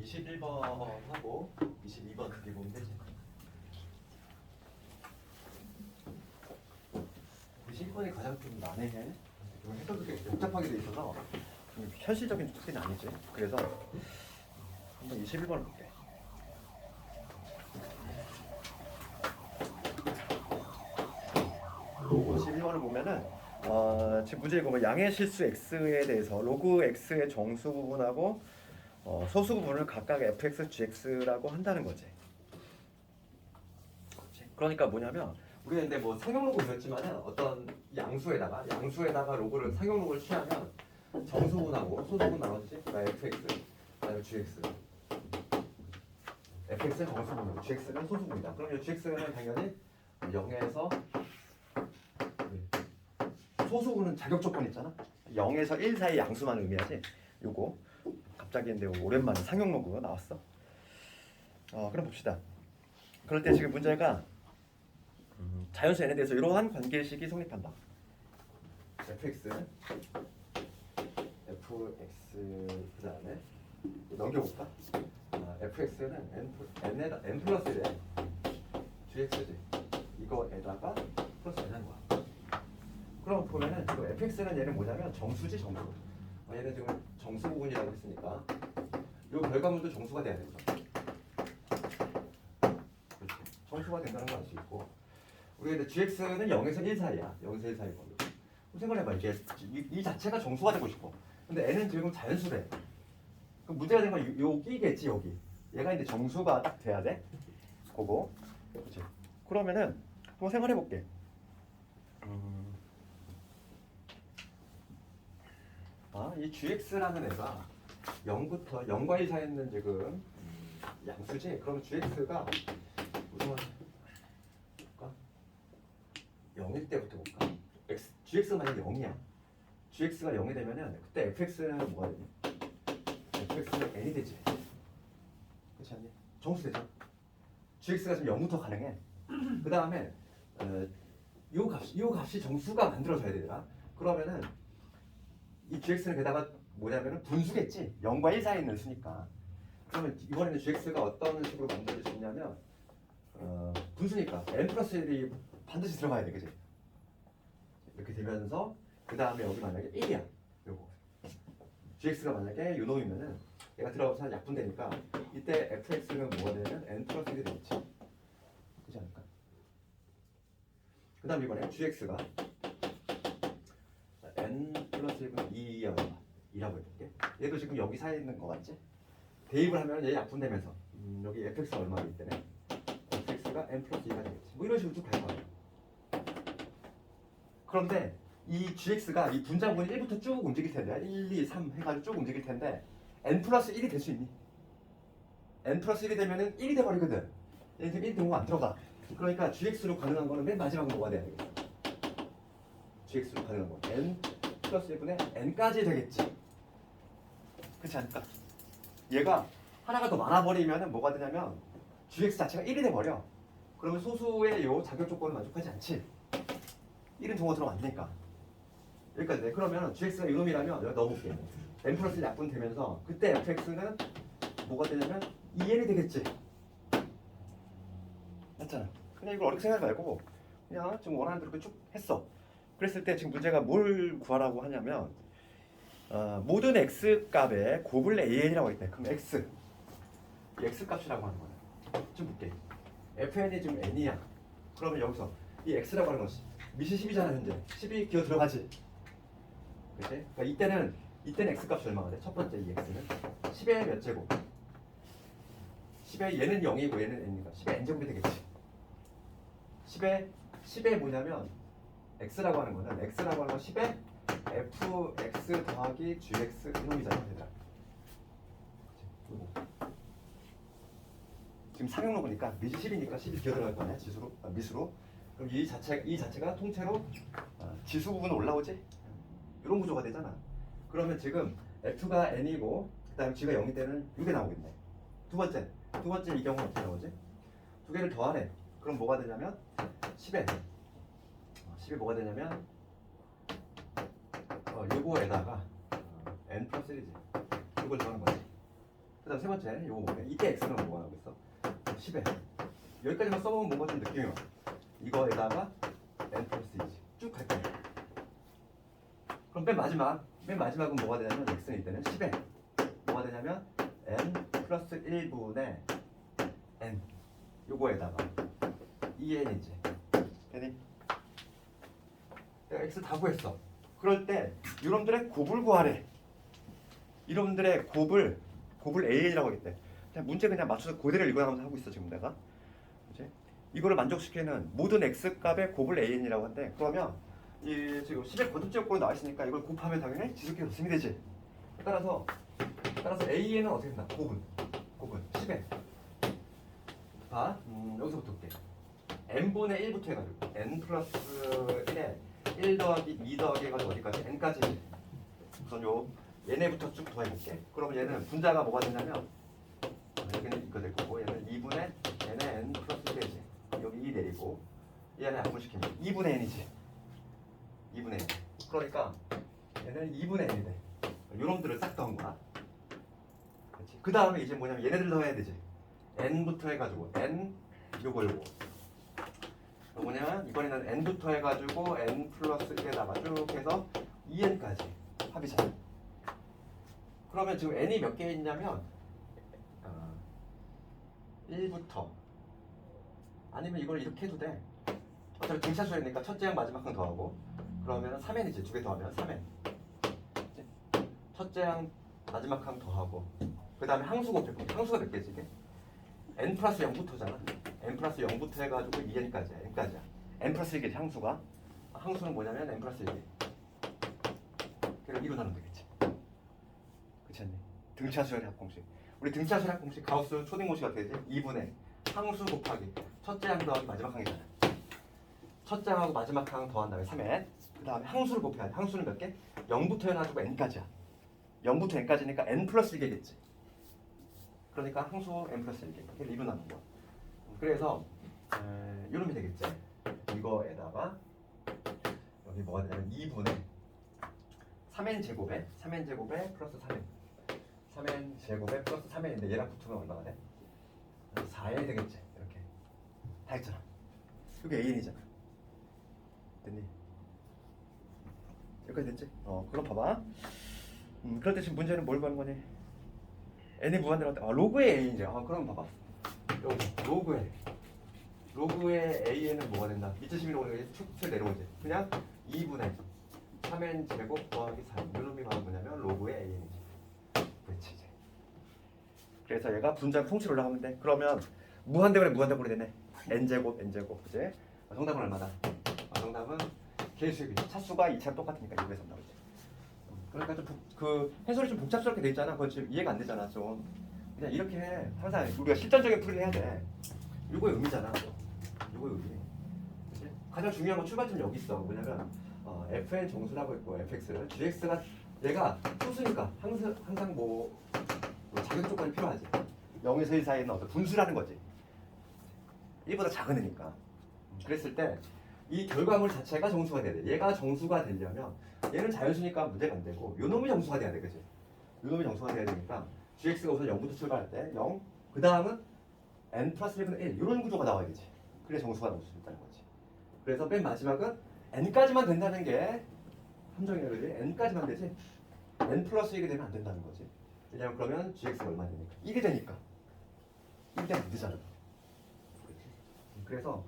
21번 하고 22번 그게 보면 되지. 21번이 가장 좀 난해해. 좀 해석이 복잡하게 돼 있어서 현실적인 숙제는 아니지. 그래서 한번 21번을 볼게. 로그 21번을 보면은 지금 문제에 보면 양의 실수 x에 대해서 로그 x의 정수 부분하고 소수 부분을 각각 fx, gx라고 한다는 거지. 그러니까 뭐냐면 우리가 근데 뭐 상용로그 그렸지만은 어떤 양수에다가 로그를 상용로그를 취하면 정수분하고 소수분 나눠지지. 그러니까 fx, 그다음에 gx. fx는 정수분이고 gx는 소수분이다. 그럼 이 gx는 당연히 0에서 소수분은 자격 조건 있잖아. 0에서 1 사이 양수만 의미하지. 요거 갑자기 근데 오랜만에 상용로그 나왔어. 그럼 봅시다. 그럴 때 지금 문제가 자연수 n에 대해서 이러한 관계식이 성립한다. fx는 fx 그다음에 넘겨볼까? fx는 n 플러스 1에 gx지. 이거에다가 플러스 n 하는 거야. 그럼 보면은 지금 fx는 얘는 뭐냐면 정수지 정수. 얘는 지금 정수 부분이라고 했으니까 이 결과물도 정수가 돼야 되죠. 그렇지. 정수가 된다는 걸 알 수 있고 우리가 이제 gx는 0에서 1 사이야. 0에서 1 사이 걸로. 생각해봐. 이게 이 자체가 정수가 되고 싶어. 근데 n은 지금 자연수래. 그럼 문제가 된 건 여기겠지 여기. 얘가 이제 정수가 딱 돼야 돼. 그거. 그렇지. 그러면은 한번 생각해 볼게. 이 gx라는 애가 0과 1 사이에 있는 지금 양수지. 그럼 gx가 우선 볼까? 0일 때부터 볼까? gx가 만약 0이야. gx가 0이 되면은 그때 fx는 뭐가 되니? fx는 n이 되지. 그렇지 않니? 정수 되죠. gx가 지금 0부터 가능해. 그 다음에 이 값이 정수가 만들어져야 되더라. 그러면은 이 gx는 게다가 뭐냐면은 분수겠지. 0과 1 사이에 있는 수니까. 그러면 이번에는 gx가 어떤 식으로 만들어지냐면 분수니까 n 플러스 1이 반드시 들어가야 돼, 그지? 이렇게 되면서 그 다음에 여기 만약에 1이야. 요거 gx가 만약에 요 놈이면은 얘가 들어가서 약분되니까 이때 fx는 뭐가 되면 n 플러스 1이 되겠지. 그렇지 않을까? 그 다음 이번에 gx가 n 플러스 1은 2라고 해볼게. 얘도 지금 여기 사이에 있는 거 같지? 대입을 하면 얘 약분되면서 여기 fx가 얼마이기 때문에 fx가 n 플러스 2가 되겠지. 뭐 이런 식으로 쭉 갈 거야. 그런데 이 gx가 이 분자분이 1부터 쭉 움직일 텐데 1, 2, 3 해가지고 쭉 움직일 텐데 n 플러스 1이 될 수 있니? n 플러스 1이 되면은 1이 돼버리거든. 얘는 지금 1 등호가 안 들어가. 그러니까 gx로 가능한 거는 맨 마지막으로 뭐가 돼야 되겠어? gx로 가능한 거 n 플러스 1분의 n까지 되겠지. 그렇지 않을까? 얘가 하나가 더 많아버리면 뭐가 되냐면 gx 자체가 1이 돼버려. 그러면 소수의 요 자격 조건을 만족하지 않지. 1은 동호 들어가면 안 되니까. 여기까지 돼. 그러면 gx가 이놈이라면 여기 넣어볼게. n 플러스 1 약분되면서 그때 fx는 뭐가 되냐면 2n이 되겠지. 맞잖아. 그냥 이걸 어렵게 생각하지 말고 그냥 지금 원하는 대로 쭉 했어. 그랬을 때 지금 문제가 뭘 구하라고 하냐면 모든 x 값에 곱을 an이라고 있대. 그럼 x 이 x 값이라고 하는 거야. 좀 볼게. fn이 지금 n이야. 그러면 여기서 이 x라고 하는 것이 밑이 10이잖아 현재. 10이 기어 들어가지. 그치? 그러니까 이때는 x 값이 얼마가 돼? 첫 번째 이 x는 10의 몇 제곱? 10의 얘는 0이고 얘는 n이니까 10의 n제곱이 되겠지. 10의 뭐냐면 x라고 하는 거는 x라고 하는 건 10의 fx 더하기 gx 이놈이잖아 얘들아. 지금 상용로그니까 밑이 10이니까 10이 기어 들어갈 거 아니야 지수로 미수로. 그럼 이 자체가 통째로 지수 부분 올라오지. 이런 구조가 되잖아. 그러면 지금 f가 n이고 그다음에 g가 0일 때는 이게 나오겠네. 두 번째 이 경우는 어떻게 나오지? 두 개를 더하래. 그럼 뭐가 되냐면 10에 10이 뭐가 되냐면 요거에다가 n 플러스 1이지. 이걸 더하는 거지. 그 다음 세 번째 요거 뭐냐, 이때 x는 뭐가 나오고 있어? 10에 여기까지만 써보면 뭔가 좀 느낌이 와. 이거에다가 n 플러스 2지. 쭉 갈 거야. 그럼 맨 마지막은 뭐가 되냐면 x는 이때는 10에 뭐가 되냐면 n 플러스 1분의 n 요거에다가 2n이지. 되니? 내가 x 다 구했어. 그럴 때 여러분들의 곱을 구하래. 여러분들의 곱을 AN이라고 하겠대. 그냥 문제 그냥 맞춰서 그대로 읽어나가면서 하고 있어 지금 내가. 그치? 이거를 만족시키는 모든 x 값의 곱을 AN이라고 한대. 그러면 이 지금 10의 거듭제곱으로 나와 있으니까 이걸 곱하면 당연히 지수끼리 없음이 되지. 따라서 AN은 어떻게 된다? 곱은 10에 봐. 여기서부터 볼게. n분의 1부터 해가지고 n 플러스 1에 1 더하기 2 더하기 해가지고 어디까지? n까지. 우선 요 얘네부터 쭉 더해볼게. 그러면 얘는 분자가 뭐가 되냐면 여기는 이거 될 거고 얘는 2분의 얘는 n 플러스 1이지. 여기 2 내리고 얘 안에 약분시키면 2분의 n이지. 2분의 n. 그러니까 얘는 2분의 n이 돼. 요놈들을 싹 더한 거야. 그렇지. 그 다음에 이제 뭐냐면 얘네들 더해야 되지. n부터 해가지고 n 요거 뭐냐면 이번에는 n부터 해가지고 n 플러스 1에다가 쭉 해서 2n까지 합이잖아. 그러면 지금 n이 몇 개 있냐면 1부터 아니면 이걸 이렇게 해도 돼. 어차피 등차수니까 첫째 항 마지막 항 더하고 그러면 3n이지. 두 개 더하면 3n. 첫째 항 마지막 항 더하고 그 다음에 항수 곱해. 항수가 몇 개지 이게? n 플러스 0부터잖아. n 플러스 0부터 해가지고 2n까지야. n까지야. n 플러스 1개지 항수가. 항수는 뭐냐면 n 플러스 1개. 그럼 2로 나누면 되겠지. 그렇지 않니? 등차수열의 합공식. 우리 등차수열의 합공식 가우스 초딩공식 어떻게 되지? 2분의 항수 곱하기 첫째 항 더하기 마지막 항이잖아. 첫째 항하고 마지막 항 더한 다음에 3n. 그 다음에 항수를 곱해야 돼. 항수는 몇 개? 0부터 해가지고 n까지야. 0부터 n까지니까 n 플러스 1개겠지. 그러니까 항수 n 플러스 1개. 이렇게 2로 나눈 거야. 그래서 이놈이 되겠지. 이거에다가 여기 뭐가 되냐면 2분의 3n 제곱에 플러스 3n 3n 제곱에 플러스 3n인데 얘랑 붙으면 얼마가 돼? 4n 되겠지. 이렇게 다 했잖아. 이게 an이잖아. 됐니? 여기까지 됐지? 그럼 봐봐. 그럴 때 지금 문제는 뭘 구하는 거니? n이 무한대로 할 때 로그의 a인지. 그럼 봐봐. 여기 로그의 a는 뭐가 된다? 밑주심이 오는 축 내려오지. 그냥 2분의 3n 제곱 더하기 3. 이놈이 바로 뭐냐면 로그의 a이지. 그렇지 이제. 그래서 얘가 분자 통치로 올라가면 돼. 그러면 무한대분에 되네. n 제곱, 그지? 정답은 얼마다? 정답은 개수의 차수가 2차랑 똑같으니까 6에서 나오지. 그러니까 좀 해설이 좀 복잡스럽게 돼 있잖아. 그거 지금 이해가 안 되잖아. 좀 그냥 이렇게 해. 항상 우리가 실전적인 풀이를 해야 돼. 이거의 의미잖아. 이거의 의미. 그치? 가장 중요한 건 출발점 여기 있어. 뭐냐면 fn 정수라고 했고 fx, gx가 얘가 소수니까 항상 뭐 자격 조건이 필요하지. 0에서 1 사이에는 어떤 분수라는 거지. 1보다 작은 애니까. 그랬을 때 이 결과물 자체가 정수가 돼야 돼. 얘가 정수가 되려면 얘는 자연수니까 문제가 안 되고 요놈이 정수가 돼야 돼. 그치? 요놈이 정수가 돼야 되니까 gx가 우선 0부터 출발할 때 0, 그 다음은 n 플러스 1분의 1 이런 구조가 나와야 되지. 그래 정수가 나올 수 있다는 거지. 그래서 맨 마지막은 n까지만 된다는 게 함정이야. 그지? n까지만 되지 n 플러스 1이 되면 안 된다는 거지. 왜냐면 그러면 gx가 얼마 되니까 1이 되니까 1이 되면 안 되잖아. 그래서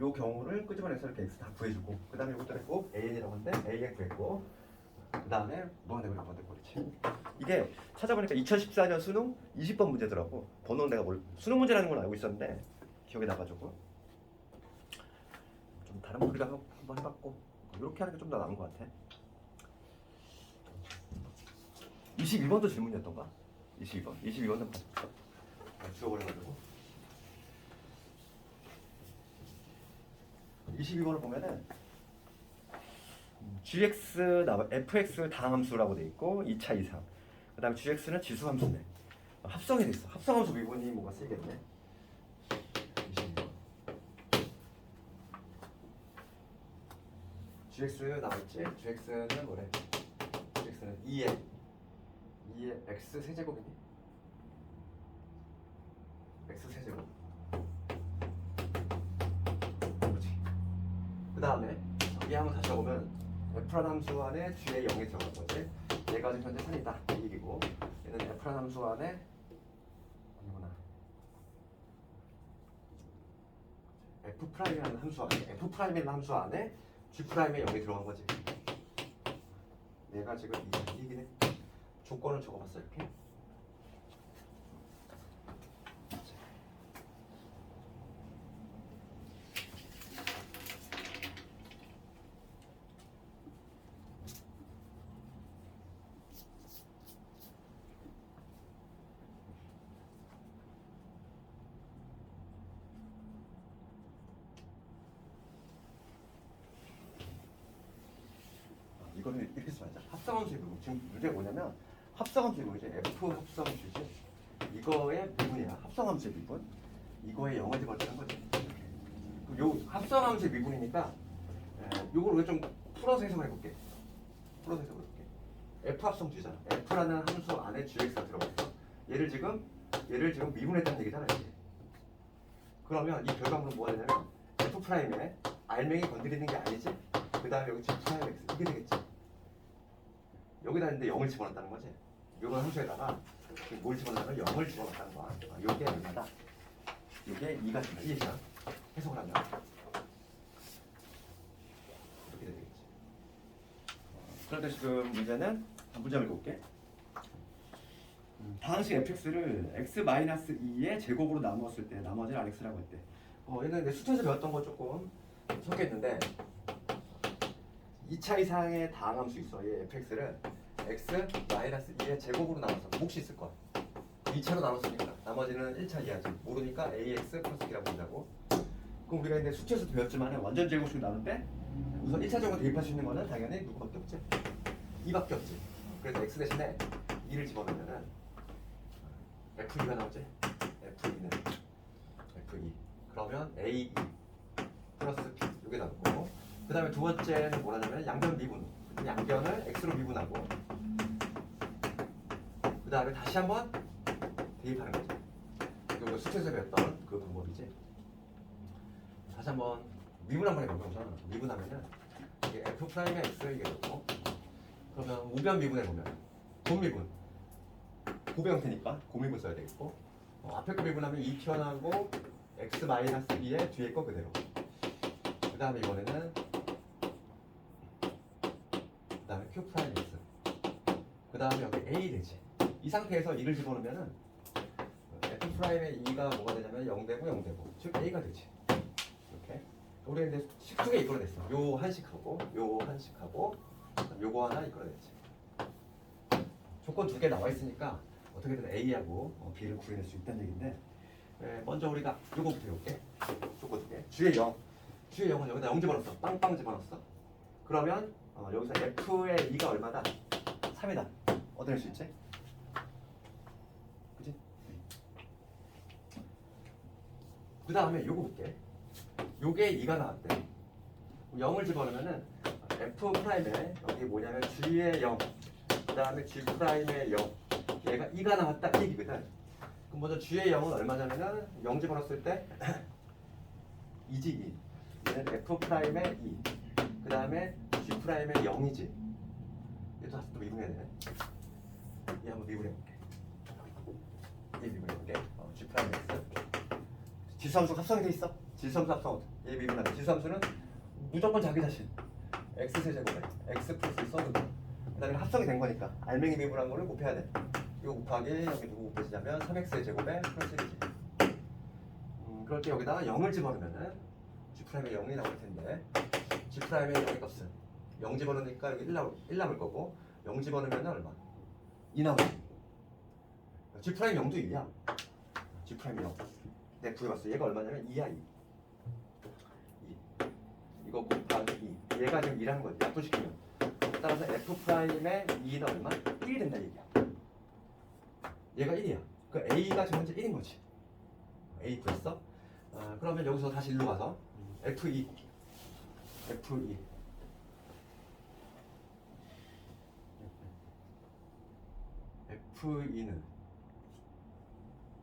요 경우를 끄집어내서 이렇게 x 다 구해주고 그 다음에 이것도 했고 an이라고 하는데 an 구했고 그 다음에 무한대분에 그렇지. 이게 찾아보니까 2014년 수능 20번 문제더라고. 번호는 내가 수능 문제라는 걸 알고 있었는데 기억에 나가지고 좀 다른 풀이랑 한번 해봤고 이렇게 하는 게 좀 더 나은 것 같아. 21번도 질문이었던가? 22번도 지워버려가지고 22번을 보면은 gx fx 다항함수라고 돼 있고 2차 이상. 그다음에 gx는 지수함수네. 합성이 돼 있어. 합성함수 미분이 뭐가 쓰이겠네. 26. gx 나왔지? gx는 뭐래? gx는 2의 x 세제곱이니? x 세제곱. 그렇지. 그 다음에 이 한번 다시 적으면 f라는 함수 안에 g의 0이 들어간 거지. 얘가 지금 현재 3이다. 이 얘기고 얘는 f라는 함수 안에 아니구나. f'이라는 함수 안에 f'이라는 함수 안에 g'의 0이 들어간 거지. 얘가 지금 이 얘기네. 조건을 적어봤어 이렇게. 이거는 이렇게 써야죠. 합성함수의 부분. 지금 문제가 뭐냐면 합성함수의 부분이지. F 합성함수지. 이거의 미분이야. 합성함수의 미분. 이거의 영어 집어넣는 거지. 요 합성함수의 미분이니까 요걸 우리가 좀 풀어서 해석을 해볼게. 풀어서 해석을 해볼게. F 합성주잖아. F라는 함수 안에 GX가 들어갔어. 얘를 지금 미분했다는 얘기잖아. 이게. 그러면 이 결과물은 뭐가 되냐면 F'에 알맹이 건드리는 게 아니지. 그 다음에 여기 G'X 이게 되겠지. 여기다 있는데 0을 집어넣었다는 거지. 이런 함수에다가 뭘 집어넣냐면 0을 집어넣었다는 거야. 요게 얼마다? 요게 2가 된다. 이해가? 해석을 하면 이렇게 되겠지. 그런데 지금 문제는 문제를 볼게. 다항식 fx를 x-2의 제곱으로 나누었을 때 나머지를 rx라고 했대. 얘는 내 수천에서 배웠던 거 조금 섞여있는데 2차 이상의 다항함수 있어. 얘 fx를 x-2의 제곱으로 나눠서 몫이 있을 거야. 2차로 나눴으니까 나머지는 1차 이하지. 모르니까 ax 플러스 b라고 한다고. 그럼 우리가 이제 수치에서 배웠지만 완전 제곱식 나눌 때 우선 1차적으로 대입할 수 있는 거는 당연히 누구밖에 없지? 2밖에 없지. 그래서 x 대신에 2를 집어넣으면은 f2가 나오지? f2는 f2 그러면 a2 플러스 b 이게 나오고 그 다음에 두 번째는 뭐라냐면 양변 미분. 양변을 x로 미분하고 그 다음에 다시 한번 대입하는 거지. 이거 수치에서 배웠던 그 방법이지. 다시 한번 미분 한번 해볼까 우선. 미분하면은 이게 f'의 x 이게 되고 그러면 우변 미분해보면 곱미분 곱의 형태니까 곱미분 써야 되겠고 앞에 거 미분하면 2 튀어나오고 x-2의 뒤에 거 그대로. 그 다음에 이번에는 그 다음에 q'x 그 다음에 여기 a 되지. 이 상태에서 2를 집어넣으면은 f'의 2가 뭐가 되냐면 0되고 0되고 즉 a가 되지. 이렇게 우리 근데 식 두 개 이끌어냈어. 요 한식하고 요 한식하고 요거 하나 이끌어냈지. 조건 두 개 나와 있으니까 어떻게든 a하고 b를 구해낼 수 있다는 얘기인데 먼저 우리가 요거부터 해볼게. 조건 두 개. 주의 0 주의 0은 여기다 0 집어넣었어. 빵빵 집어넣었어. 그러면 여기서 f의 2가 얼마다? 3이다. 얻어낼 수 있지? 그치? 그 다음에 요거 볼게. 요게 2가 나왔대. 0을 집어넣으면은 f'에 여기 뭐냐면 g의 0 그 다음에 g'의 0 얘가 2가 나왔다 이 얘기거든. 그럼 먼저 g의 0은 얼마냐면은 0 집어넣었을 때 2지 2 얘는 f'의 2 그 다음에 g'의 0이지. 얘도 다시 또 미분해야 되네. 얘 한번 미분해볼게. 얘 미분해볼게. g'의 x 지수함수 합성이 돼 있어. 지수함수 합성 얘 미분하면 지수함수는 무조건 자기 자신 x 세제곱에 x 플러스 써도 돼. 그 다음에 합성이 된 거니까 알맹이 미분한 거를 곱해야 돼. 이거 곱하기 여기 누구 곱해지자면 3x의 제곱에 플러스 1이지. 그럴 때 여기다가 0을 집어넣으면은 g'의 0이 나올 텐데 g'의 0의 값은 0 집어넣으니까 여기 1 남을 거고 0 집어넣으면 얼마? 2 나오지. g'의 0도 2야. g'의 0 내가 구해봤어. 얘가 얼마냐면 2야 2. 이거 곱하기 2 얘가 지금 2라는 거지. 약분시키면 따라서 f 프라임의 2는 얼마? 1이 된다 얘기야. 얘가 1이야. 그 a가 지금 현재 1인 거지. a 구했어? 그러면 여기서 다시 일로 가서 f2 F2는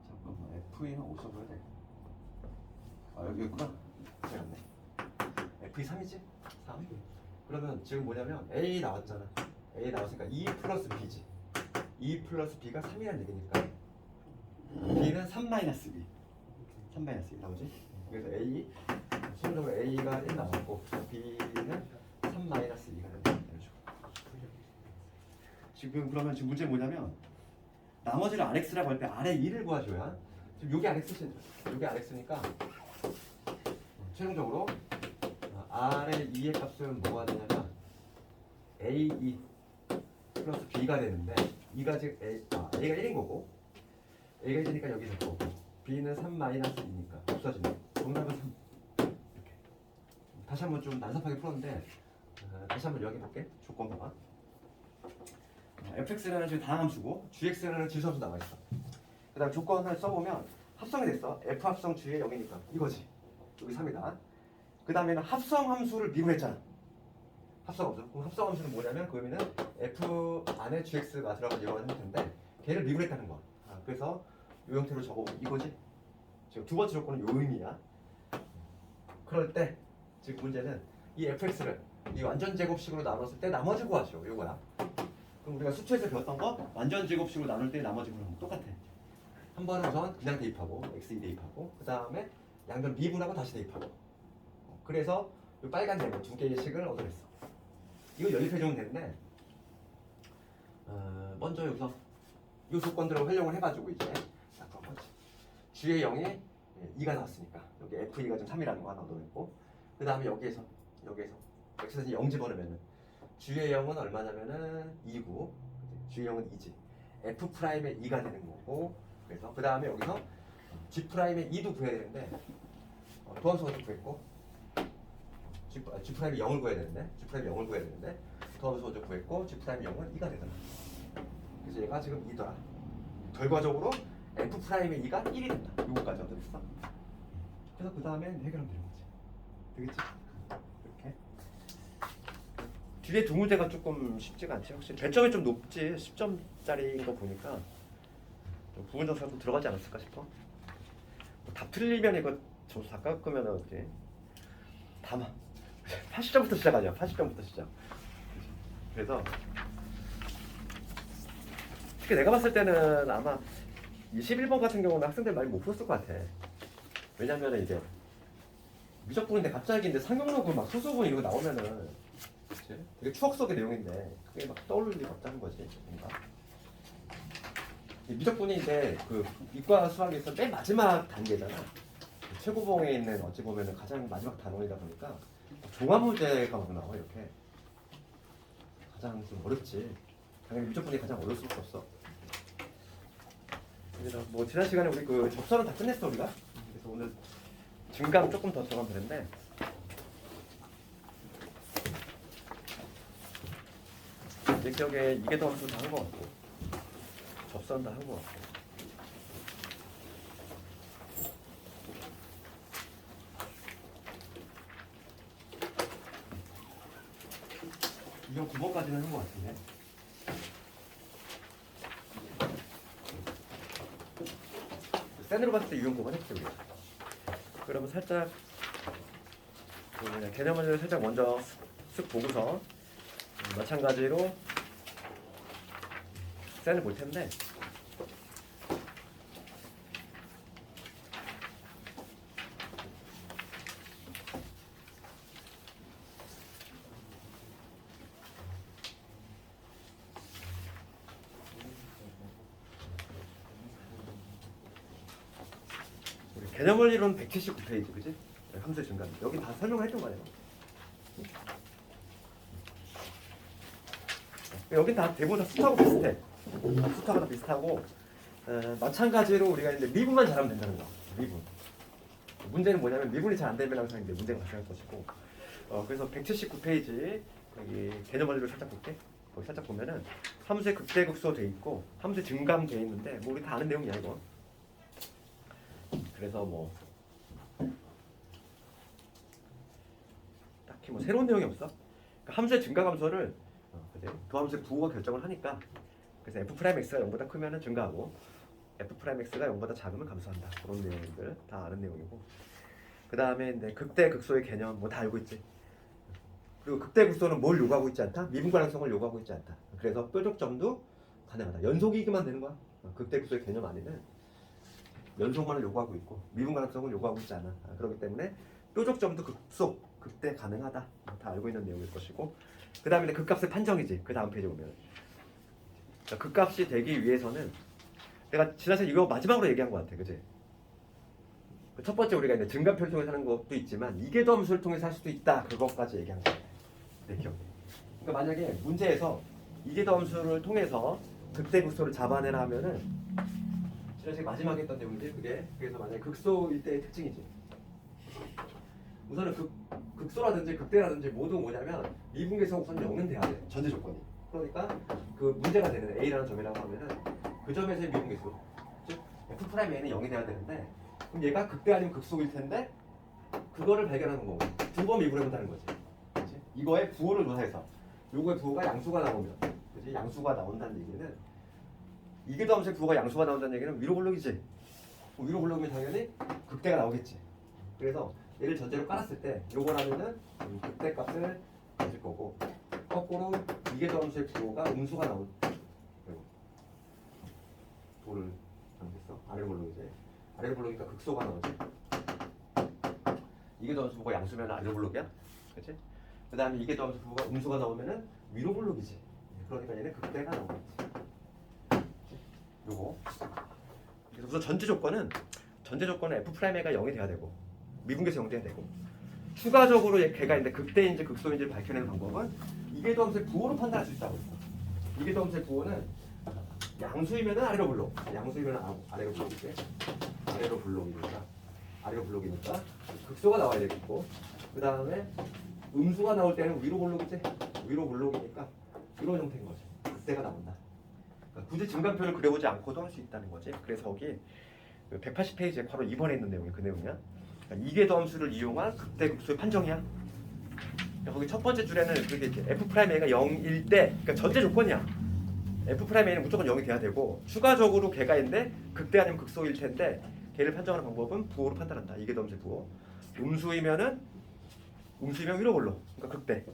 잠깐만 F2는 어디서 그려야 돼? 여기 있구나. 잘았네. F2 3이지? 3. 그러면 지금 뭐냐면 A 나왔잖아. A 나왔으니까 2 플러스 B지. 2 플러스 B가 3이라는 얘기니까 B는 3 마이너스 B. 3 마이너스 1 나오지? 그래서 A 순서적으로 A가 1 나왔고 B는 3 마이너스 2가 된다. 지금 그러면 지금 문제 뭐냐면 나머지를 RX라고 할 때 아래 2를 구하줘야 지금 요게 RX니까 최종적으로 R의 2의 값은 뭐가 되냐면 A2 플러스 B가 되는데 2가 지금 A가 1인 거고 A가 1이니까 여기서 거고 B는 3 마이너스 2니까 없어지네. 정답은 3. 이렇게 다시 한번 좀 난삽하게 풀었는데 다시 한번 여기 볼게. 조건 봐봐. fx라는 지금 다항함수고 gx라는 지수함수 나와있어. 그 다음 조건을 써보면 합성이 됐어. f 합성 g의 0이니까 이거지. 여기 3이다. 그 다음에는 합성함수를 미분했잖아. 합성함수. 그럼 합성함수는 뭐냐면 그 의미는 f 안에 gx가 들어간 이런 형태인데 걔를 미분했다는 거야. 그래서 이 형태로 적어보면 이거지. 지금 두 번째 조건은 요 의미야. 그럴 때 지금 문제는 이 fx를 이 완전 제곱식으로 나눴을 때 나머지 구하죠. 요거야. 그럼 우리가 수초에서 배웠던 거 완전 제곱식으로 나눌 때 나머지 구하는 거 똑같아. 한 번은 우선 그냥 대입하고 x2 대입하고 그 다음에 양변 미분하고 다시 대입하고. 그래서 이 빨간 제곱 두 개의 식을 얻어냈어. 이거 연립해주면 되는데 먼저 여기서 이 조건들을 활용을 해가지고 이제 그런 거지. g의 0이 2가 나왔으니까 여기 f2가 지금 3이라는 거 하나 얻어냈고 그 다음에 여기에서 x에서 0 집어넣으면은 g의 0은 얼마냐면은 2고 g의 0은 2지. f 프라임의 2가 되는 거고 그래서 그 다음에 여기서 g 프라임의 2도 구해야 되는데 도함수가 좀 구했고 g 프라임이 0을 구해야 되는데 g 프라임이 0을 구해야 되는데 도함수가 좀 구했고 g 프라임이 0은 2가 되더라. 그래서 얘가 지금 2더라. 결과적으로 f 프라임의 2가 1이 된다. 요거까지 얻어냈어. 그래서 그 다음에 해결하면 되는 거지. 되겠지? 이렇게. 뒤에 두 문제가 조금 쉽지가 않지. 혹시 배점이 좀 높지. 10점짜리인 거 보니까 좀 부분정사가 좀 들어가지 않았을까 싶어. 다 틀리면 이거 점수 다 깎으면 어떻게? 다만 80점부터 시작하자. 80점부터 시작. 그래서 특히 내가 봤을 때는 아마 21번 같은 경우는 학생들 많이 못 풀었을 것 같아. 왜냐면 이제 미적분인데 갑자기 이제 상용로고 막 소수분 이거 나오면은 그치? 되게 추억 속의 내용인데 그게 막 떠오를 리가 없다는 거지. 뭔가 미적분인데 그 이과 수학에서 맨 마지막 단계잖아. 최고봉에 있는 어찌 보면은 가장 마지막 단원이다 보니까 종합 문제가 막 나와. 이렇게 가장 좀 어렵지. 당연히 미적분이 가장 어려울 수밖에 없어. 그래서 뭐 지난 시간에 우리 그 접선은 다 끝냈어 우리가. 그래서 오늘 증강 조금 더 들어가면 되는데 내 기억에 이게 더 함수 다 한 것 같고 접선 다 한 것 같고 이형 9번까지는 한 것 같은데 센으로 봤을 때 유형 9번 했지 우리가. 그러면 살짝 개념을 살짝 먼저 쓱 보고서 마찬가지로 센을 볼 텐데 우리 개념원리론 179페이지 그지? 함수 증가 여기 다 설명을 했던 거예요. 여긴 다 대부분 다 숫하고 비슷해. 숫하가 다 비슷하고 마찬가지로 우리가 이제 미분만 잘하면 된다는 거. 미분. 문제는 뭐냐면 미분이 잘 안 되면 항상 이제 문제가 발생할 것이고. 그래서 179페이지 여기 개념 원리를 살짝 볼게. 거기 살짝 보면은 함수의 극대극소 돼 있고 함수의 증감 돼 있는데 뭐 우리 다 아는 내용이야 이거. 그래서 뭐 딱히 뭐 새로운 내용이 없어. 그러니까 함수의 증가 감소를 그 함수의 부호가 결정을 하니까 그래서 f'x가 0보다 크면은 증가하고 f'x가 0보다 작으면 감소한다. 그런 내용들 다 아는 내용이고. 그 다음에 이제 극대극소의 개념 뭐 다 알고 있지. 그리고 극대극소는 뭘 요구하고 있지 않다? 미분가능성을 요구하고 있지 않다. 그래서 뾰족점도 가능하다. 연속이기만 되는 거야. 극대극소의 개념 안에는 연속만을 요구하고 있고 미분가능성을 요구하고 있지 않아. 그렇기 때문에 뾰족점도 극소, 극대 가능하다. 다 알고 있는 내용일 것이고 그 다음에 극값의 판정이지. 그 다음 페이지 보면 극값이 되기 위해서는 내가 지난 시간에 이거 마지막으로 얘기한 것 같아. 그치? 첫 번째 우리가 이제 증가표를 통해서 하는 것도 있지만 이계도 함수를 통해서 할 수도 있다. 그것까지 얘기한 거야. 내 기억에. 그러니까 만약에 문제에서 이계도 함수를 통해서 극대극소를 잡아내라 하면은 지난 시간에 마지막에 했던 내용인데 그게 그래서 만약에 극소일 때의 특징이지. 우선은 극소라든지 극대라든지 모두 뭐냐면 미분계에서 우선 0은 돼야 돼. 전제 조건이. 그러니까 그 문제가 되는 A라는 점이라고 하면은 그 점에서의 미분계수 즉 F'A는 0이 돼야 되는데 그럼 얘가 극대 아니면 극소일 텐데 그거를 발견하는 거고 두 번 미분해본다는 거지. 그치? 이거의 부호를 조사해서 요거의 부호가 양수가 나오면 그치? 양수가 나온다는 얘기는 이계도 함수의 부호가 양수가 나온다는 얘기는 위로 블록이지. 위로 블록이면 당연히 극대가 나오겠지. 그래서 얘를 전제로 깔았을 때 요거라면은 극대 값을 가질 거고 거꾸로 이계도 함수의 부호가 음수가 나온 부호를 잘못했어. 아래로 블록이지. 아래로 블록이니까 극소가 나오지. 이계도 함수 부호가 양수면 아래로 블록이야. 그치? 그 다음에 이계도 함수 부호가 음수가 나오면은 위로 블록이지. 그러니까 얘는 극대가 나오겠지. 요거. 그래서 우선 전제 조건은 F'A가 0이 돼야 되고 미분계에서 0 돼야 되고 추가적으로 걔가 있는데 극대인지 극소인지를 밝혀내는 방법은 이계도 함수의 부호로 판단할 수 있다고 했어. 이계도 함수의 부호는 양수이면은 아래로 블록, 양수이면은 아래로 블록이지. 아래로 블록이니까 극소가 나와야 되겠고 그 다음에 음수가 나올 때는 위로 블록이지. 위로 블록이니까 이런 형태인 거지. 극대가 나온다. 그러니까 굳이 증감표를 그려보지 않고도 할 수 있다는 거지. 그래서 거기 180페이지에 바로 2번에 있는 내용이 그 내용이야. 그러니까 이계도 함수를 이용한 극대 극소의 판정이야. 그러니까 거기 첫 번째 줄에는 그게 F'A가 0일 때, 그러니까 전제 조건이야. F'A는 무조건 0이 돼야 되고 추가적으로 걔가 있는데 극대 아니면 극소일 텐데 걔를 판정하는 방법은 부호로 판단한다. 이계도 함수의 부호. 음수이면 위로 블록, 그러니까 극대.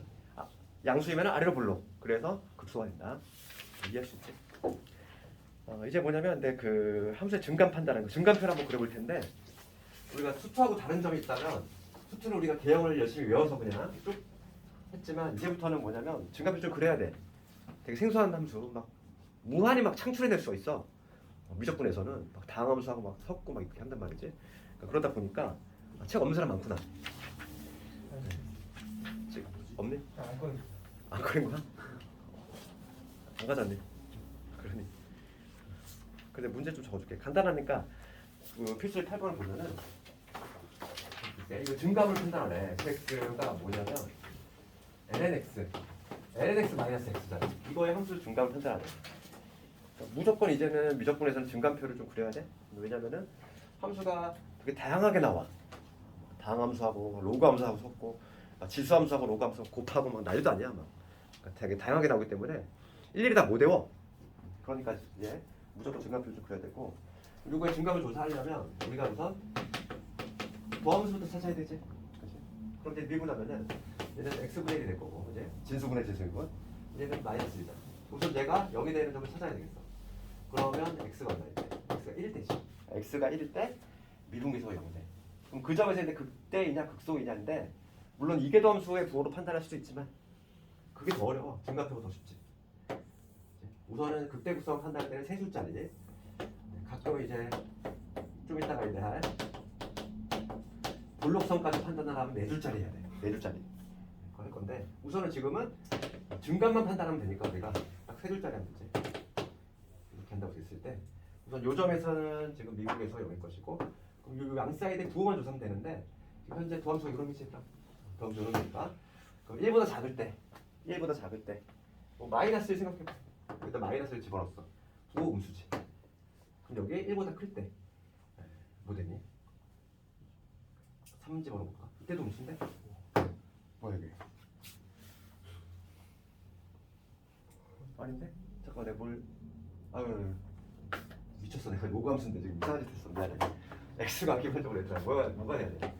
양수이면 아래로 블록. 그래서 극소가 된다. 이해할 수 있지? 이제 뭐냐면 그 함수의 증감 판단하는 거. 증감표를 한번 그려볼 텐데 우리가 수투하고 다른 점이 있다면 수투는 우리가 개형을 열심히 외워서 그냥 쭉 했지만 이제부터는 뭐냐면 증감표 좀 그려야 돼. 되게 생소한 함수 막 무한히 막 창출해낼 수가 있어. 미적분에서는 막 다항함수하고 막 섞고 막 이렇게 한단 말이지. 그러다 보니까 책 없는 사람 많구나. 책 없네? 안 그린 거야? 안 가져왔네. 그러니. 근데 문제 좀 적어줄게. 간단하니까 그 필수 8번을 보면은 이거 증감을 판단하래. fx가 뭐냐면 lnx-x잖아. 이거의 함수 증감을 판단하래. 무조건 이제는 미적분에서는 증감표를 좀 그려야 돼. 왜냐면은 함수가 되게 다양하게 나와. 다항함수하고 로그함수하고 섞고 지수함수하고 로그함수 곱하고 막 난리도 아니야. 막 그러니까 되게 다양하게 나오기 때문에 일일이 다 못 외워. 그러니까 이제 무조건 증감표를 좀 그려야 되고 그리고 증감을 조사하려면 우리가 우선 도함수부터 찾아야 되지. 그치? 그럼 이제 미분하면은 얘는 x분의 1이 될 거고 이제 진수분의 진수이고 얘는 마이너스 1이잖아. 우선 얘가 0이 되는 점을 찾아야 되겠어. 그러면 x가 얼마일 때? x가 1일 때지. x가 1일 때 미분계수가 0돼. 그럼 그 점에서 이제 극대이냐 극소이냐인데 물론 이계도 함수의 부호로 판단할 수도 있지만 그게 더 어려워. 증감표가 더 쉽지. 우선은 극대 극소 판단할 때는 세 숫자리. 가끔 이제 좀 이따가 이제 할 볼록선까지 판단을 하면 네 줄짜리 해야 돼. 네 줄짜리. 그거 할 건데 우선은 지금은 증감만 판단하면 되니까 우리가 딱 세 줄짜리 하면 되지. 이렇게 한다고 됐을 때 우선 요 점에서는 지금 미국에서 0일 것이고 그럼 요 양사이드의 부호만 조사하면 되는데 지금 현재 도함수가 이런 위치에 있다. 도함수 이런 거니까 그럼 1보다 작을 때 1보다 작을 때 뭐 마이너스를 생각해봐. 여기다 마이너스를 집어넣었어. 부호 음수지. 그럼 여기 1보다 클 때 뭐 되니? 3 집어넣어볼까? 이때도 음수인데? 뭐야 이게? 아닌데? 잠깐만 내가 뭘... 아유 미쳤어. 내가 요구함수인데 지금 이상한 짓 했어. 미안해. x가 기본적으로 했잖아. 뭐가 해야 돼?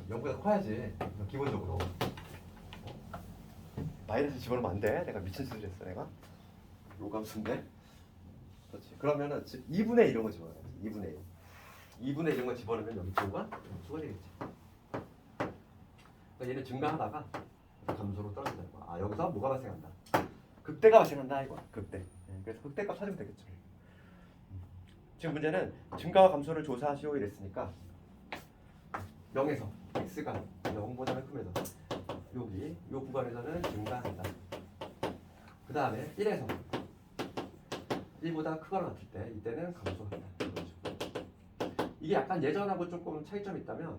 0보다 커야지 기본적으로. 마이너스 집어넣으면 안 돼. 내가 미친 소리 했어 내가. 요구함수인데? 그렇지. 그러면은 2분의 1 이런 거 집어넣어야지. 2분의 1. 2분의 1 이런 거 집어넣으면 여기 부호가 음수가 되겠지. 그러니까 얘는 증가하다가 감소로 떨어진다는 거야. 아 여기서 뭐가 발생한다? 극대가 발생한다 이거야. 극대. 그래서 극대값 찾으면 되겠죠. 지금 문제는 증가와 감소를 조사하시오 이랬으니까 0에서 x가 0보다는 크면서 여기 이 구간에서는 증가한다. 그 다음에 1에서 1보다 크거나 같을 때 이때는 감소한다. 이게 약간 예전하고 조금 차이점이 있다면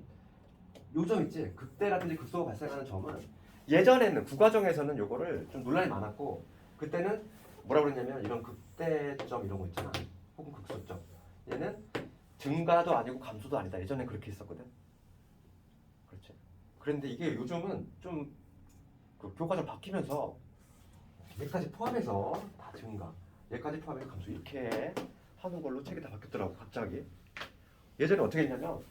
요점 있지. 극대라든지 극소가 발생하는 점은 예전에는 국가정에서는 요거를 좀 논란이 많았고 그때는 뭐라고 그랬냐면 이런 극대점 이런 거 있잖아. 혹은 극소점. 얘는 증가도 아니고 감소도 아니다. 예전엔 그렇게 했었거든. 그렇지. 그런데 이게 요즘은 좀 그 교과서 바뀌면서 얘까지 포함해서 다 증가, 얘까지 포함해서 감소 이렇게 하는 걸로 책이 다 바뀌었더라고 갑자기. 예전에 어떻게 했냐면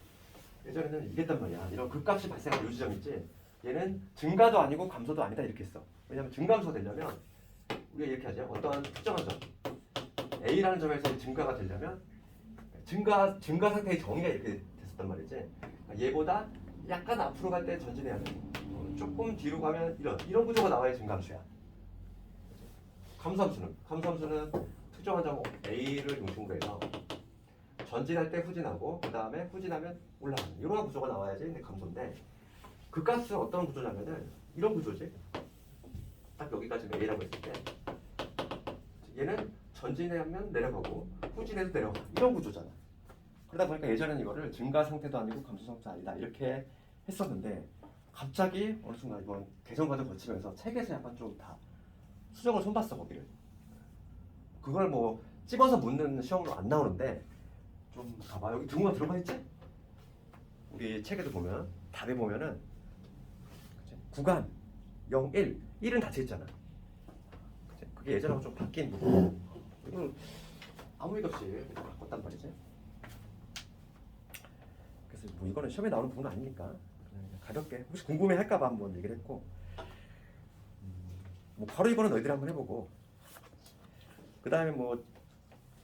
예전에는 이랬단 말이야. 이런 극값이 발생하는 요 지점 있지. 얘는 증가도 아니고 감소도 아니다 이렇게 했어. 왜냐면 증감소가 되려면 우리가 이렇게 하죠. 어떠한 특정한 점 A라는 점에서 증가가 되려면 증가 상태의 정의가 이렇게 됐었단 말이지. 그러니까 얘보다 약간 앞으로 갈 때 전진해야 돼. 조금 뒤로 가면 이런 구조가 나와야 증감수야. 감소함수는 특정한 점 A를 중심으로 해서 전진할 때 후진하고 그 다음에 후진하면 올라가는 이런 구조가 나와야지 근데 감소인데 극값은 어떤 구조냐면은 이런 구조지. 딱 여기까지는 A라고 했을 때 얘는 전진하면 내려가고 후진해서 내려가 이런 구조잖아. 그러다 보니까 예전에는 이거를 증가 상태도 아니고 감소 상태도 아니다 이렇게 했었는데 갑자기 어느 순간 이번 개정 과정 거치면서 책에서 약간 좀 다 수정을 손봤어 거기를. 그걸 뭐 집어서 묻는 시험으로 안 나오는데 좀 봐봐. 여기 등호가 들어가 있지? 우리 책에도 보면 답에 보면은 그치? 구간 0, 1, 1은 닫혀 있잖아. 그치? 그게 예전하고 좀 바뀐 부분. 이걸 아무 일 없이 바꿨단 말이지. 그래서 뭐 이거는 시험에 나오는 부분은 아니니까 가볍게 혹시 궁금해할까봐 한번 얘기를 했고 뭐 바로 이거는 너희들이 한번 해보고 그 다음에 뭐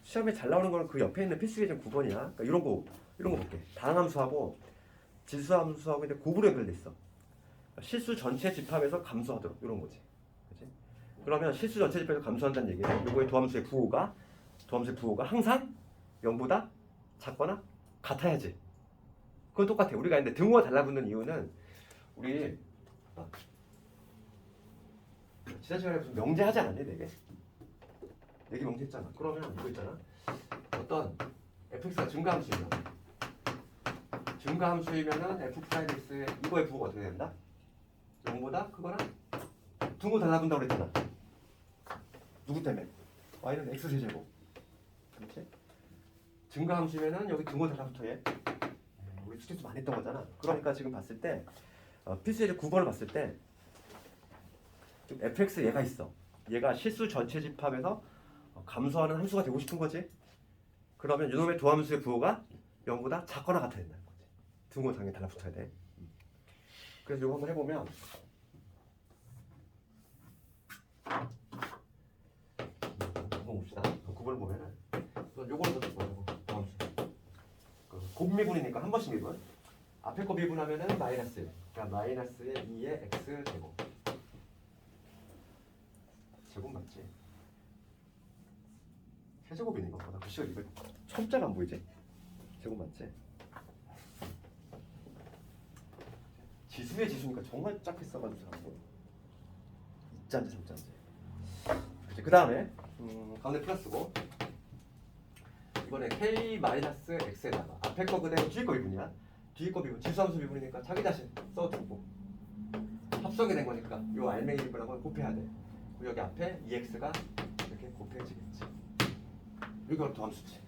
시험에 잘 나오는 거는 그 옆에 있는 필수 예제 9번이야. 그러니까 이런 거 볼게. 다항함수하고 지수함수하고 이제 곱으로 연결돼 있어. 그러니까 실수 전체 집합에서 감소하도록 이런 거지. 그치? 그러면 실수 전체 집합에서 감소한다는 얘기는 요거의 도함수의 부호가 항상 0보다 작거나 같아야지. 그건 똑같아. 우리가 근데 등호가 달라붙는 이유는 우리 지난 시간에 무슨 명제하지 않았니? 4개 명제했잖아. 그러면 이거 있잖아. 어떤 fx가 증가함수이면은 f 프라임 x의 이거의 부호가 어떻게 된다? 0보다 크거나 등호 달라붙는다고 그랬잖아. 누구 때문에? y는 x 세제곱. 그렇지? 증가함수면은 여기 등호 달라붙어 얘. 우리 스트레스 많이 했던 거잖아. 그러니까 지금 봤을 때 필수 예제 9번을 봤을 때 지금 fx 얘가 있어. 얘가 실수 전체 집합에서 감소하는 함수가 되고 싶은 거지. 그러면 이놈의 도함수의 부호가 0보다 작거나 같아야 된다는 거지. 등호 당연히 달라붙어야 돼. 그래서 이거 한번 해보면 한번 봅시다. 9번을 보면은 요거를 더 보자고. 도함수. 곱미분이니까 한 번씩 미분. 앞에 거 미분하면은 마이너스. 그러니까 마이너스의 2의 x 제곱. 제곱 맞지? 세제곱이네 이거. 나 글씨가 이거 첨자가 안 보이지? 제곱 맞지? 지수의 지수니까 정말 작게 써가지고 잘 안 보여. 2자인지 3자인지. 그 다음에 가운데 플러스고 이번에 k-x에다가 앞에 거 그대로 뒤에 거 미분이야. 뒤에 거 미분 지수함수 미분이니까 자기 자신 써두고 합성이 된 거니까 요 알맹이 분하고 곱해야 돼. 여기 앞에 EX가 이렇게 곱해지겠지. 이거 도함수지.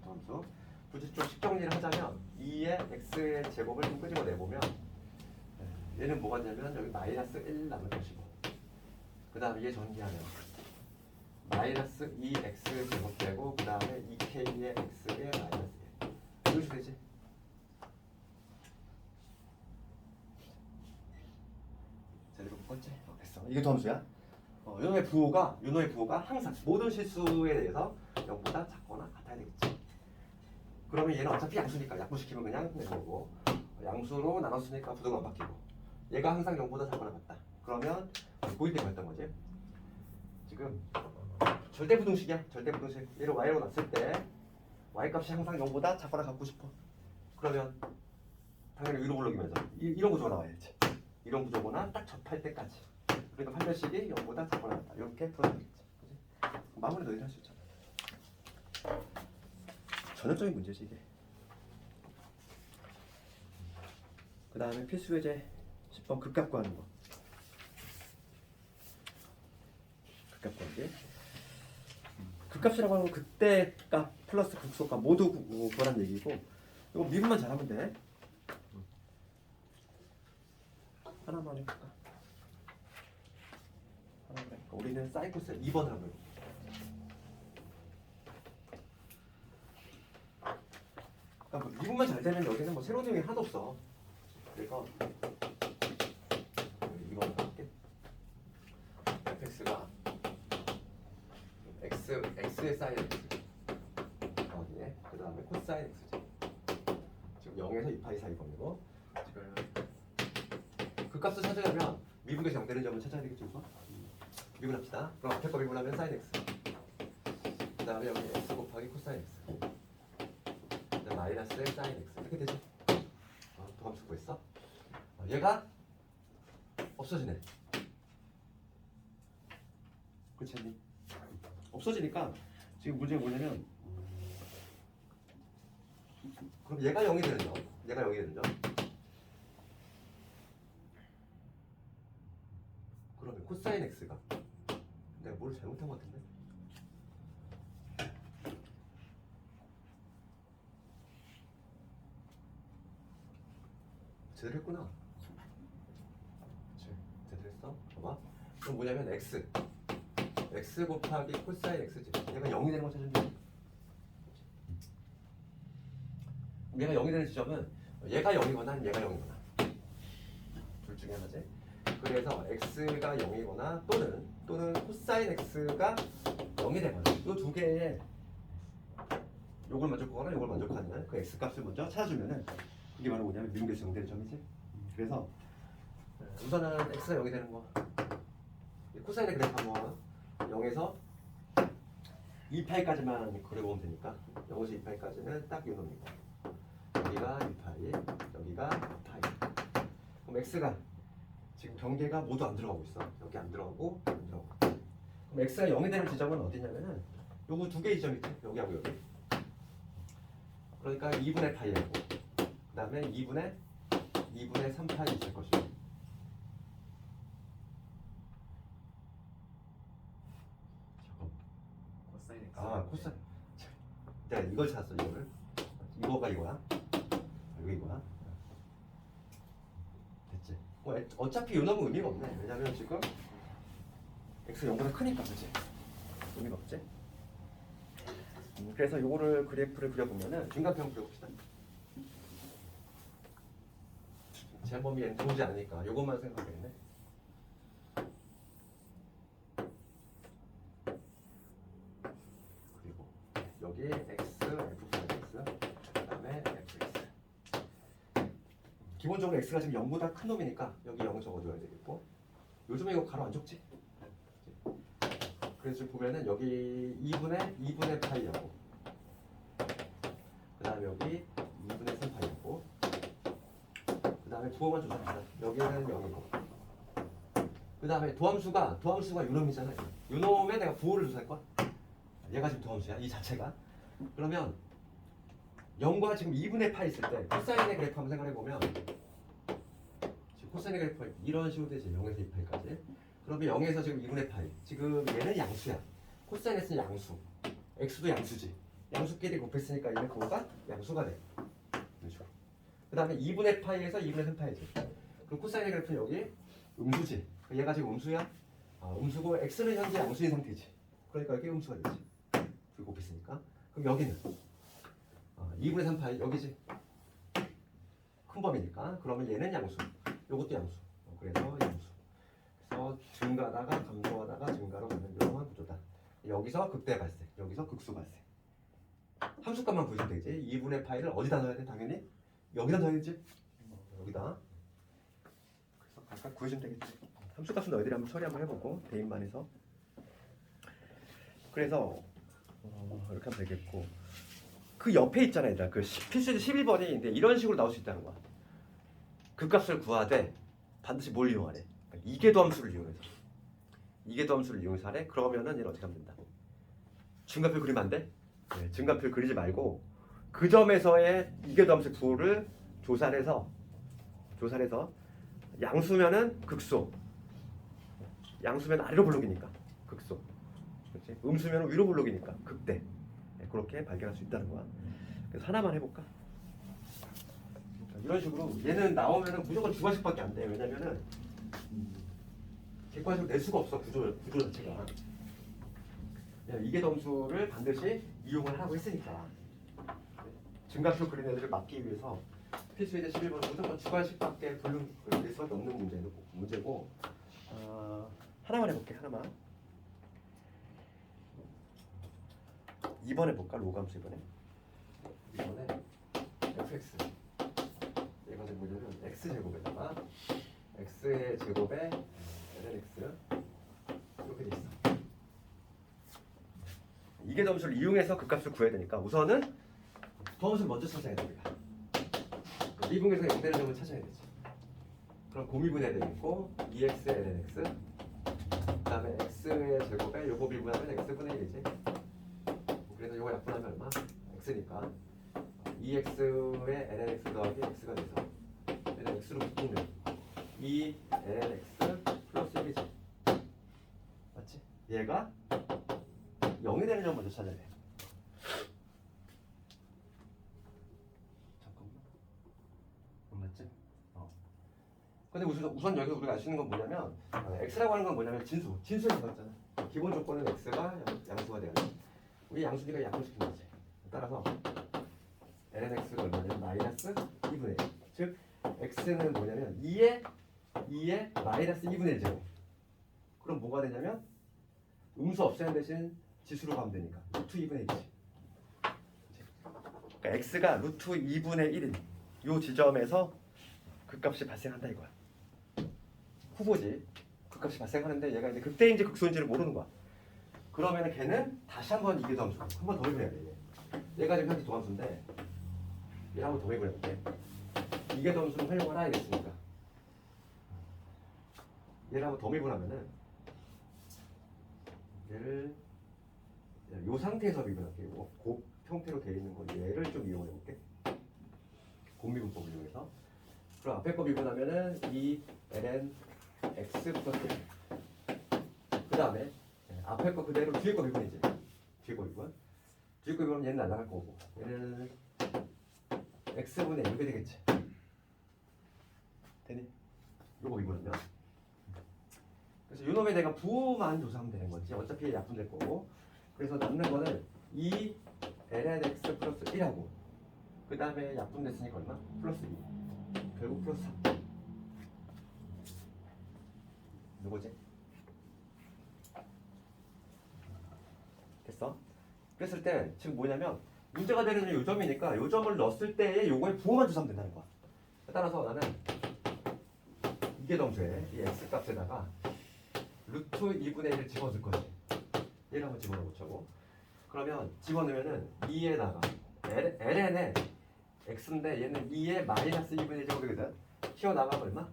도함수. 굳이 좀 식정리를 하자면 2의 x의 제곱을 좀 끄집어 내보면 얘는 뭐가 되면 여기 마이너스 1 남을 것이고 그 다음에 얘 전개하면 마이너스 2x 제곱되고 그 다음에 2k의 x의 마이너스 1 이렇게 되지. 자, 이거 첫 번째 됐어. 이게 도함수야. 요놈의 부호가 항상 모든 실수에 대해서 0보다 작거나 같아야 되겠지. 그러면 얘는 어차피 양수니까 약분시키면 그냥 되는 거고 양수로 나눴으니까 부등만 바뀌고 얘가 항상 0보다 작거나 같다. 그러면 고일 때 뭐였던 거지? 지금 절대부등식이야. 절대부등식. 얘를 y로 놨을 때 y값이 항상 0보다 작거나 같고 싶어. 그러면 당연히 위로 올라오면서 이런 구조가 나와야지. 이런 구조거나 딱 접할 때까지. 그러니까 판별식이 0보다 작거나 같다. 이렇게 풀어야 되겠지. 그치? 마무리 너희들 할 수 있잖아. 전형적인 문제지 이게. 그 다음에 필수 예제 10번 극값 구하는 거. 극값 구하기. 극값이라고 하는 건 그때 값 플러스 극소값 모두 구하라는 얘기고 이거 미분만 잘하면 돼. 하나만 해볼까? 하나만 해볼까? 우리는 사인 코스 2번을 한번 해볼까? 그러니까 뭐 미분만 잘 되면 여기는 뭐 새로운 내용이 하나도 없어. 그래서 2번 할게. fx가 x의 사인 x 예. 그 다음에 코사인 x지. 지금 0에서 2파이 사이 범위고 지금 그 값을 찾으려면 미분에서 0 되는 점을 찾아야 되겠죠. 이거? 미분합시다. 그럼 앞에 거 미분하면 사인 x 그 다음에 여기 x 곱하기 코사인 x 그 다음에 마이너스의 사인 x 이렇게 되죠. 도함수 구했어? 얘가 없어지네. 그렇지 않니? 없어지니까 지금 문제가 뭐냐면 그럼 얘가 0이 되는 점 얘가 0이 되는 점 그러면 코사인 x가 내가 뭘 잘못한 것 같은데? 제대로 했구나. 그치 제대로 했어. 봐봐. 그럼 뭐냐면 x 곱하기 코사인 x지. 얘가 0이 되는 거 찾으면 돼. 얘가 0이 되는 지점은 얘가 0이거나 얘가 0이거나 둘 중에 하나지. 그래서 x가 0이거나 또는 코사인 x가 0이 되거나 이 두 개의 요걸 만족하거나 요걸 만족하는 그 x 값을 먼저 찾아주면은 이게 바로 뭐냐면 미분계수 0 되는 점이지. 그래서 우선은 x가 0이 되는 거. 코사인의 그래프 한번 0에서 2파이까지만 그려보면 되니까 0에서 2파이까지는 딱 이 놈이고 여기가 2파이 여기가 2파이. 그럼 x가 지금 경계가 모두 안 들어가고 있어. 여기 안 들어가고 안 들어가고. 그럼 x가 0이 되는 지점은 어디냐면은 요거 두 개의 지점 있지. 여기하고 여기. 그러니까 2분의 파이하고 그 다음에 2분의 3파이 있을 것이고 코사인 x. 코사인. 내가 이걸 찾았어. 이거를. 이거가 이거야. 여기 이거야. 됐지. 어차피 요 놈은 의미가 없네. 왜냐면 지금 x 0보다 크니까 그렇지. 의미가 없지. 그래서 요거를 그래프를 그려보면은 중간평 그려봅시다. 제범위 n 들어오지 않으니까 요것만 생각하겠네. 그리고 여기 x, f+x 그 다음에 fx. 기본적으로 x가 지금 0보다 큰 놈이니까 여기 0 적어줘야 되겠고 요즘에 이거 가로 안 적지? 그래서 지금 보면은 여기 2분의 파이하고 그 다음에 여기 2분의 3파이하고 그 다음에 부호만 조사합시다. 여기는 0이고 그 다음에 도함수가 요놈이잖아. 요놈에 내가 부호를 조사할 거야. 얘가 지금 도함수야. 이 자체가. 그러면 0과 지금 2분의 파이 있을 때 코사인의 그래프 한번 생각해 보면 지금 코사인의 그래프가 이런 식으로 되지. 0에서 2파이까지. 그러면 0에서 지금 2분의 파이. 지금 얘는 양수야. 코사인 X는 양수. X도 양수지. 양수끼리 곱했으니까 얘는 그거가 양수가 돼. 그렇죠. 그 다음에 2분의 파이에서 2분의 3파이지. 그럼 코사인의 그래프는 여기 음수지. 얘가 지금 음수야? 음수고 X는 현재 양수인 상태지. 그러니까 여기 음수가 되지. 그 곱했으니까. 그럼 여기는 2분의 3파이 여기지. 큰 범위니까. 그러면 얘는 양수. 요것도 양수. 그래서 양수. 그래서 증가하다가 감소하다가 증가로 가는 이런 구조다. 여기서 극대 발생. 여기서 극수 발생. 함수값만 구해주면 되지. 2분의 파이를 어디다 넣어야 돼? 당연히 여기다 넣어야지. 여기다. 그래서 각각 구해주면 되겠지. 함수값은 너희들이 한번 처리 한번 해보고 대입만해서. 그래서 이렇게 하면 되겠고 그 옆에 있잖아 얘들아. 그 필수제 11번이 이런 식으로 나올 수 있다는 거야. 그 값을 구하되 반드시 뭘 이용하래? 그러니까 이계도 함수를 이용해서. 이계도 함수를 이용해서 하래? 그러면은 얘는 어떻게 하면 된다? 증가표 그리면 안 돼? 네, 증가표 그리지 말고 그 점에서의 이계도 함수 구호를 조사를 해서 양수면은 극소, 양수면 아래로 블록이니까 극소, 그렇지? 음수면 위로 블록이니까 극대. 네, 그렇게 발견할 수 있다는 거야. 그래서 하나만 해볼까? 이런 식으로 얘는 나오면은 무조건 주관식밖에 안 돼. 왜냐면은 객관식으로 낼 수가 없어. 구조 자체가. 이계 점수를 반드시 이용을 하고 있으니까. 증가표 그린 애들을 막기 위해서 필수예제 11번 무조건 주관식밖에 낼 수밖에 없는 문제고. 하나만 해볼게. 하나만. 2번 해볼까? 로그함수 이번에 fx 얘가 지금 뭐냐면 x제곱에다가 x의 제곱에 lnx 이렇게 돼 있어. 이계 점수를 이용해서 그 값을 구해야 되니까 우선은 더함수를 먼저 찾아야 돼. 우리가 미분계에서 0되는 점을 찾아야 되지. 그럼 곰미분해야 되겠고 2x lnx 그 다음에 x의 제곱에 요거 미분하면 x분의 1이지. 그래서 요거 약분하면 얼마? x니까 2x의 lnx 더하기 x가 돼서 얘는 x로 묶이면 2lnx 플러스 1이지. 맞지? 얘가 0이 되는 점 먼저 찾아야 돼. 잠깐만. 맞지? 근데 우선 여기서 우리가 알 수 있는 건 뭐냐면 x라고 하는 건 뭐냐면 진수를 잡았잖아. 기본 조건은 x가 양수가 돼야 돼. 우리 양수니까 약분시킨 거지. 따라서 lnx가 얼마냐면 마이너스 2분의 1. 즉 x는 뭐냐면 2의 마이너스 2분의 1제곱. 그럼 뭐가 되냐면 음수 없애는 대신 지수로 가면 되니까 루트 2분의 1이지. 그러니까 x가 루트 2분의 1인 요 지점에서 그 값이 발생한다 이거야. 후보지. 그 값이 발생하는데 얘가 이제 극대인지 극소인지를 모르는 거야. 그러면은 걔는 다시 한번 이계도 함수 한 번 더 해봐야 돼. 얘가 지금 현재 도함수인데 얘를 한번 더 해보려볼게. 이계도 함수는 활용하라 이랬으니까 얘를 한번 더 미분하면은 얘를 이 상태에서 미분할게. 곱 형태로 되어 있는 거 얘를 좀 이용해 볼게. 곱미분법을 이용해서. 그럼 앞에 거 미분하면은 이 ln x 플러스 그 다음에 앞에 거 그대로 뒤에 거 미분이지. 뒤에 거 미분. 뒤에 거 미분하면 얘는 날아갈 거고 얘는 x분의 이렇게 되겠지. 되니? 요거 미분하면. 그래서 요놈에 내가 부호만 조사하면 되는 거지. 어차피 약분될 거고. 그래서 남는 거는 2 ln x 플러스 1하고 그 다음에 약분됐으니까 얼마? 플러스 2. 결국 플러스 3. 누구지? 됐어? 그랬을 때 지금 뭐냐면 문제가 되는 요 점이니까 요 점을 넣었을 때에 요거에 부호만 조사하면 된다는 거야. 따라서 나는 이계 점수에 이 x 값에다가 루트 2분의 1을 집어넣을 거지. 얘를 한번 집어넣어보자고. 그러면 집어넣으면은 2에다가 ln에 x인데 얘는 2에 마이너스 2분의 1 제곱이거든. 튀어나가면 얼마?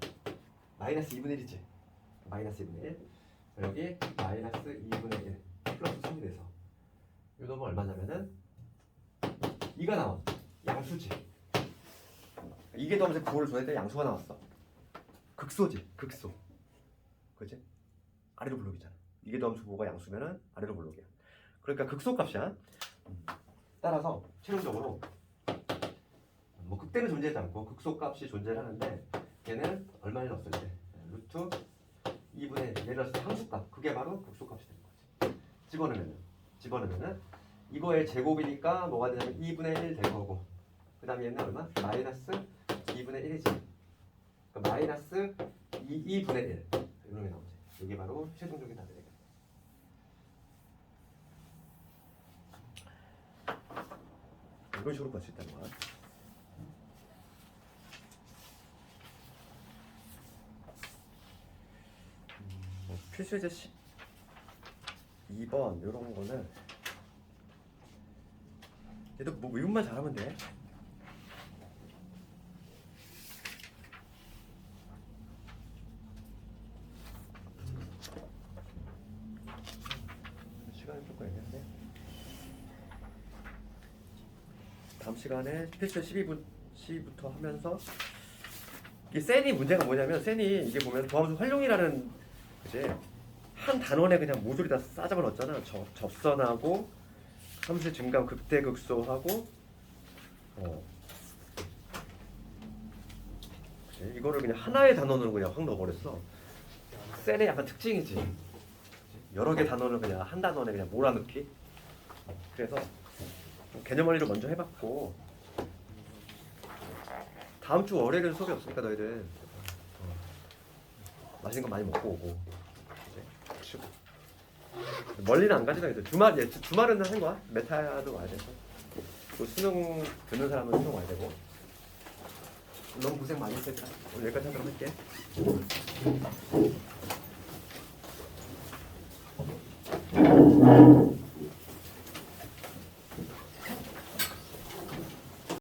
마이너스 2분의 1이지. 마이너스 2분의 1. 여기 마이너스 2분의 1 플러스 3이 돼서 요 놈은 얼마냐면은 2가 나와. 양수지. 이게 더하면서 9를 줘야 돼. 양수가 나왔어. 극소지. 극소. 그지? 아래로 블록이잖아. 이게 점수 뭐가 양수면은 아래로 블록이야. 그러니까 극소 값이야. 따라서 최종적으로 뭐 극대는 존재하지 않고 극소 값이 존재하는데 걔는 얼마를 넣었을 때 루트 2분의 1 얘를 넣었을 때 함수값 그게 바로 극소 값이 되는 거지. 집어넣으면은 이거의 제곱이니까 뭐가 되냐면 2분의 1 될 거고 그 다음에 얘는 얼마? 마이너스 2분의 1이지. 그러니까 마이너스 2분의 1 이런 게 나오지. 이게 바로 최종적인 답이 되겠다. 이런 식으로 볼 수 있다는 거야. 필수 예제 2번 이런 거는 얘도 뭐 미분만 잘하면 돼. 시간이 조금 애매한데 다음 시간에 필수 12부터 하면서 이게 센이 문제가 뭐냐면 센이 이게 보면 도함수 활용이라는 그지 한 단원에 그냥 모조리 다 싸잡아 넣었잖아. 접선하고 함수 증감 극대극소하고 그치? 이거를 그냥 하나의 단원으로 그냥 확 넣어버렸어. 셀의 약간 특징이지. 여러 개 단원을 그냥 한 단원에 그냥 몰아넣기. 그래서 좀 개념 원리를 먼저 해봤고 다음 주 월요일은 수업이 없으니까 너희들 맛있는 거 많이 먹고 오고 그치? 멀리는 안 가지 너희들. 주말은 한 거야. 메타도 와야 되고 또 수능 듣는 사람은 수능 와야 되고. 너무 고생 많이 했으니까 오늘 여기까지 하도록 할게.